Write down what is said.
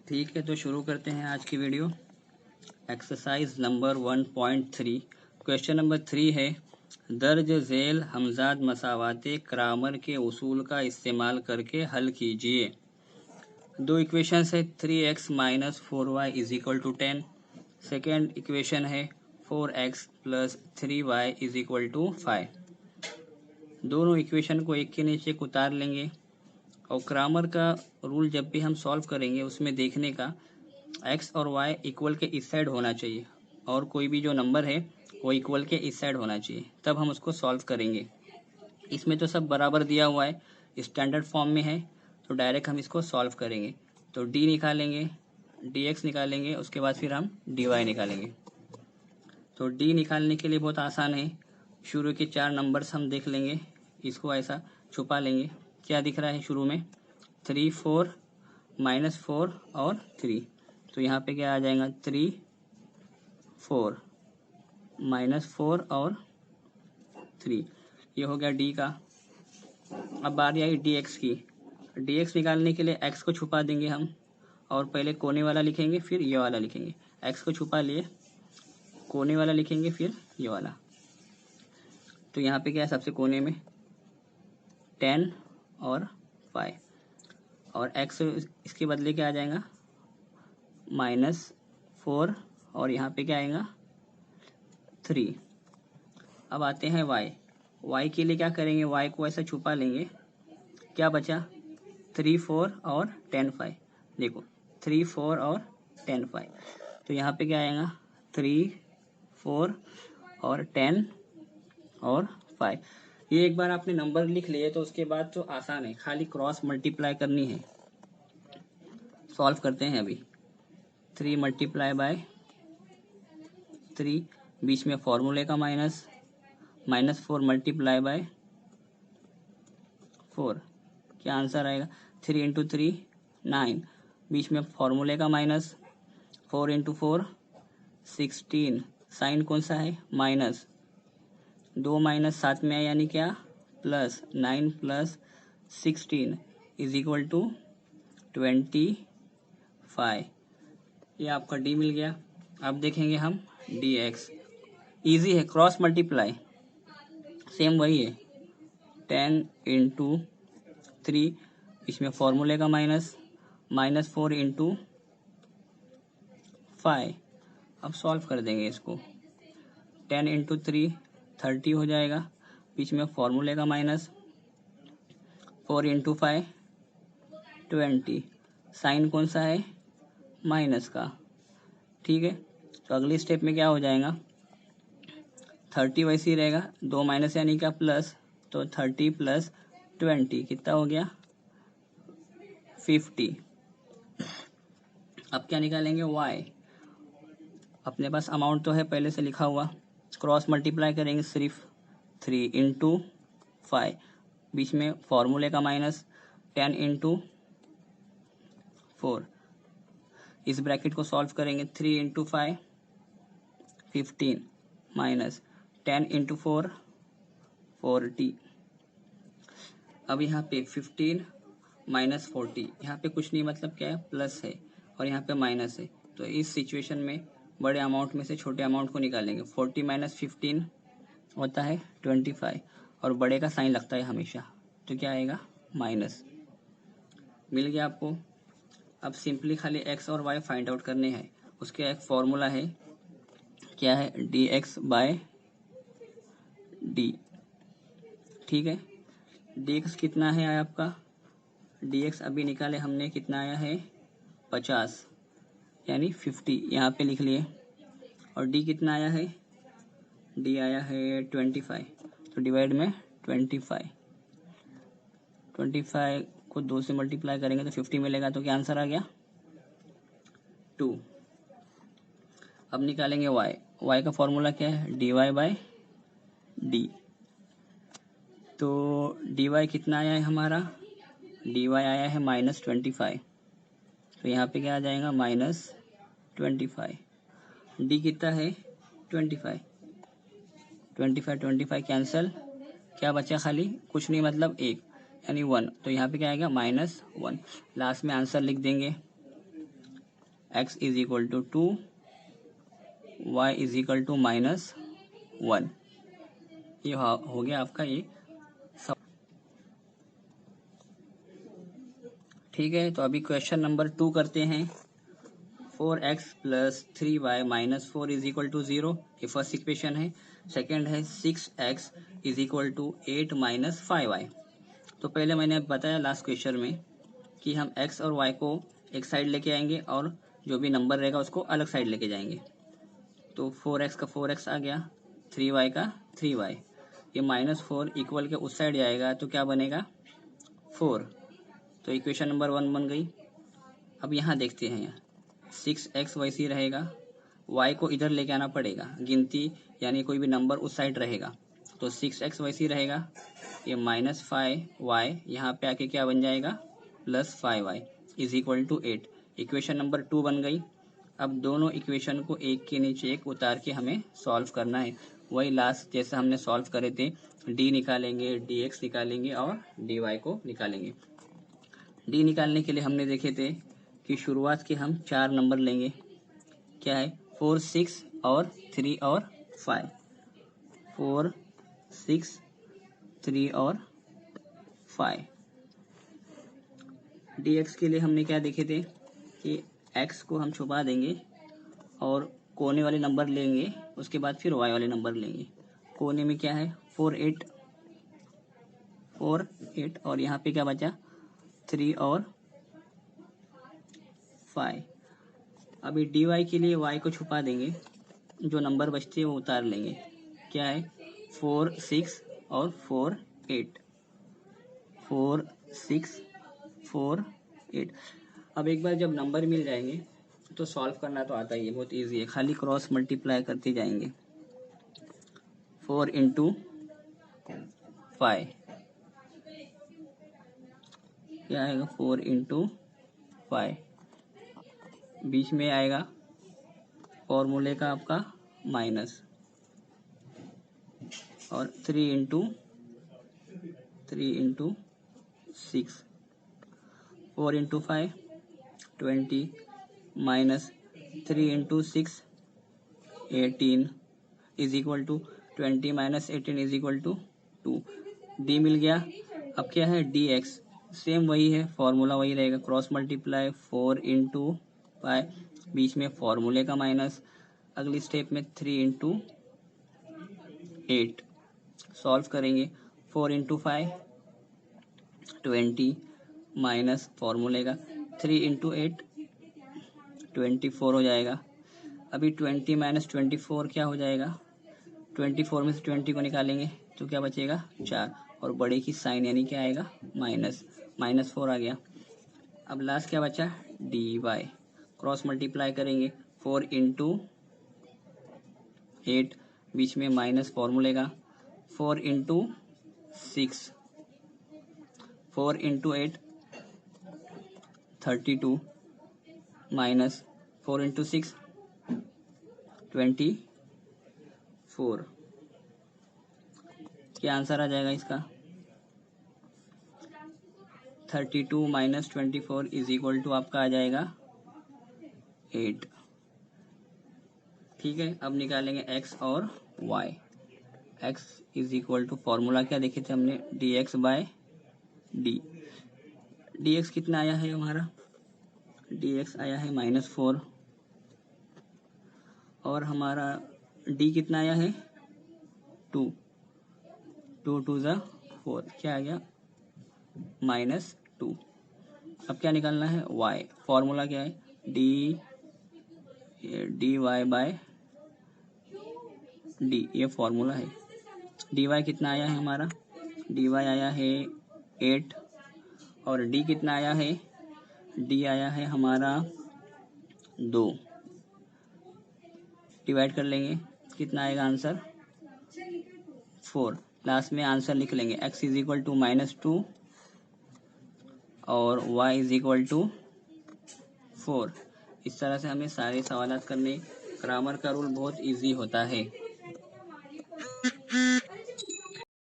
ठीक है, तो शुरू करते हैं आज की video. Exercise number 1.3 question number 3 है, दर्ज झेल हमजाद मसावाते क्रामर के उसूल का इस्तेमाल करके हल कीजिए। दो इक्वेशंस है, 3x minus 4y is equal to 10। Second equation है 4x plus 3y is equal to 5। दोनों इक्वेशन को एक के नीचे एक उतार लेंगे और क्रामर का रूल जब भी हम सॉल्व करेंगे उसमें देखने का x और y इक्वल के इस साइड होना चाहिए और कोई भी जो नंबर है वो इक्वल के इस साइड होना चाहिए, तब हम उसको सॉल्व करेंगे। इसमें तो सब बराबर दिया हुआ है, स्टैंडर्ड फॉर्म में है, तो डायरेक्ट हम इसको सॉल्व करेंगे। तो d निकालेंगे, dx निकालेंगे, उसके बाद फिर हम dy निकालेंगे। तो d निकालने के लिए बहुत आसान है, शुरू के 4 नंबर्स हम देख लेंगे, इसको ऐसा छुपा लेंगे। क्या दिख रहा है शुरू में? 3 4 माइनस 4 और 3, तो यहाँ पे क्या आ जाएगा? 3 4 माइनस 4 और 3, ये हो गया d का। अब बारी आई dx की। dx निकालने के लिए x को छुपा देंगे हम और पहले कोने वाला लिखेंगे फिर ये वाला लिखेंगे। x को छुपा लिए, कोने वाला लिखेंगे फिर ये वाला। तो यहाँ पे क्या है सबसे कोने में? 10 और 5 और x इसके बदले क्या आ जाएगा? -4 और यहाँ पे क्या आएगा? 3। अब आते हैं y के लिए क्या करेंगे? y को ऐसा छुपा लेंगे, क्या बचा? 3 4 और 10 5। देखो 3 4 और 10 5, तो यहाँ पे क्या आएगा? 3 4 और 10 और 5। ये एक बार आपने नंबर लिख लिए तो उसके बाद तो आसान है, खाली क्रॉस मल्टीप्लाई करनी है। सॉल्व करते हैं अभी। 3 मल्टीप्लाई बाय 3, बीच में फॉर्मूले का माइनस, -4 मल्टीप्लाई बाय 4, क्या आंसर आएगा? 3 इंटू 3 9, बीच में फॉर्मूले का माइनस, 4 इंटू 4 16, साइन कौन सा है? माइनस, 2 माइनस साथ में है यानी क्या? Plus, 9 plus 16 is equal to 25। ये आपका d मिल गया। अब देखेंगे हम dx, इजी है, क्रॉस मल्टीप्लाई सेम वही है। 10 इंटू 3, इसमें फॉर्मूले का माइनस, -4 इंटू 5। अब सॉल्व कर देंगे इसको। 10 इंटू 3 30 हो जाएगा, बीच में फॉर्मूले का माइनस, 4 इंटू 5 20, साइन कौन सा है? माइनस का। ठीक है, तो अगली स्टेप में क्या हो जाएगा? 30 वैसे ही रहेगा, 2 माइनस यानी क्या? प्लस, तो 30 प्लस 20 कितना हो गया? 50। अब क्या निकालेंगे? y। अपने पास अमाउंट तो है पहले से लिखा हुआ, क्रॉस मल्टीप्लाई करेंगे सिर्फ। 3 इंटू 5, बीच में फॉर्मूले का माइनस, 10 इंटू 4, इस ब्रैकेट को सॉल्व करेंगे। 3 इंटू 5 15 माइनस 10 इंटू 4 40। अब यहाँ पे 15 माइनस 40, यहाँ पे कुछ नहीं, मतलब क्या है? प्लस है और यहाँ पे माइनस है, तो इस सिचुएशन में बड़े अमाउंट में से छोटे अमाउंट को निकालेंगे। 40 माइनस 15 होता है 25 और बड़े का साइन लगता है हमेशा, तो क्या आएगा? माइनस। मिल गया आपको। अब सिंपली खाली x और y फाइंड आउट करने हैं। उसके एक फॉर्मूला है, क्या है? dx by d। ठीक है, dx कितना है आपका? dx अभी निकाले हमने, कितना आया है? 50 यानी 50, यहाँ पे लिख लिए। और d कितना आया है? d आया है 25, तो डिवाइड में 25 को 2 से मल्टीप्लाई करेंगे तो 50 मिलेगा, तो क्या आंसर आ गया? 2। अब निकालेंगे y का फॉर्मूला क्या है? dy by d। तो dy कितना आया है हमारा? dy आया है -25, तो यहाँ पे क्या आ जाएगा? -25। d कितना है? 25 कैंसल, क्या बचा? खाली कुछ नहीं, मतलब 1 यानी 1, तो यहाँ पे क्या आएगा? -1। लास्ट में आंसर लिख देंगे। x is equal to 2, y is equal to -1। ये हो गया आपका ये सब। ठीक है, तो अभी क्वेश्चन नंबर 2 करते हैं। 4x plus 3y minus 4 is equal to 0, ये फर्स्ट इक्वेशन है। सेकेंड है 6x is equal to 8 minus 5y। तो पहले मैंने बताया लास्ट क्वेश्चन में कि हम x और y को एक साइड लेके आएंगे और जो भी नंबर रहेगा उसको अलग साइड लेके जाएंगे। तो 4x का 4x आ गया, 3y का 3y, ये -4 इक्वल के उस साइड जाएगा तो क्या बनेगा 4। तो इक्वेशन नंबर 1 बन गई। अब यहाँ देखते हैं, 6x वैसे रहेगा, y को इधर लेके आना पड़ेगा, गिनती यानी कोई भी नंबर उस साइड रहेगा। तो 6x वैसे रहेगा, ये -5y यहाँ पे आके क्या बन जाएगा +5y is equal to 8। Equation number 2 बन गई। अब दोनों इक्वेशन को एक के नीचे एक उतार के हमें सॉल्व करना है। वही लास्ट जैसा हमने सॉल्व करे थे, d निकालेंगे, dx निकालेंगे और dy को निकालेंगे। d निकालने के लिए हमने देखे थे कि शुरुआत के हम 4 नंबर लेंगे। क्या है 4, 6 और 3 और 5। 4, 6, 3 और 5। dx के लिए हमने क्या देखे थे कि x को हम छुपा देंगे और कोने वाले नंबर लेंगे, उसके बाद फिर y वाले नंबर लेंगे। कोने में क्या है 4, 8 और यहाँ पे क्या बचा 3 और 5। अभी dy के लिए y को छुपा देंगे, जो नंबर बचते हैं वो उतार लेंगे। क्या है 4, 6 और 4, 8। 4, 6, 4, 8। अब एक बार जब नंबर मिल जाएंगे तो सॉल्व करना तो आता ही है, बहुत इजी है, खाली क्रॉस मल्टीप्लाई करते जाएंगे। 4 इंटू 5 क्या आएगा 4 इंटू 5, बीच में आएगा फॉर्मूले का आपका माइनस, और 3 into 6, 4 into 5 20 minus 3 into 6 18 is equal to 20 minus 18 is equal to 2। D मिल गया। अब क्या है dx, सेम वही है, फॉर्मूला वही रहेगा, क्रॉस मल्टीप्लाई 4 इंटू 5, बीच में फॉर्मूले का माइनस, अगली स्टेप में 3 इंटू 8 सॉल्व करेंगे। 4 इंटू 5 20 माइनस फॉर्मूले का 3 इंटू 8 24 हो जाएगा। अभी 20 माइनस 24 क्या हो जाएगा, 24 में से 20 को निकालेंगे तो क्या बचेगा 4, और बड़े की साइन यानी क्या आएगा -4 आ गया। अब लास्ट क्या बचा dy, क्रॉस मल्टीप्लाई करेंगे 4 इंटू 8, बीच में माइनस फॉर्मूले का, 4 इंटू 6, 4 इंटू 8 32 माइनस 4 इंटू 6 24। क्या आंसर आ जाएगा इसका 32 माइनस 24 इज इक्वल टू आपका आ जाएगा 8। ठीक है, अब निकालेंगे x और y। x is equal to formula क्या देखे थे हमने dx बाय डी। dx कितना आया है हमारा, dx आया है -4, और हमारा d कितना आया है 2, 2 2 ज़ा 4, क्या आ गया -2। अब क्या निकालना है y, फॉर्मूला क्या है dy बाय डी, ये फॉर्मूला है। dy कितना आया है हमारा, dy आया है 8, और d कितना आया है, d आया है हमारा 2। डिवाइड कर लेंगे, कितना आएगा आंसर 4। लास्ट में आंसर लिख लेंगे x इज इक्वल टू -2 और y इज इक्वल टू 4। इस तरह से हमें सारे सवालात करने, ग्रामर का रूल बहुत इजी होता है।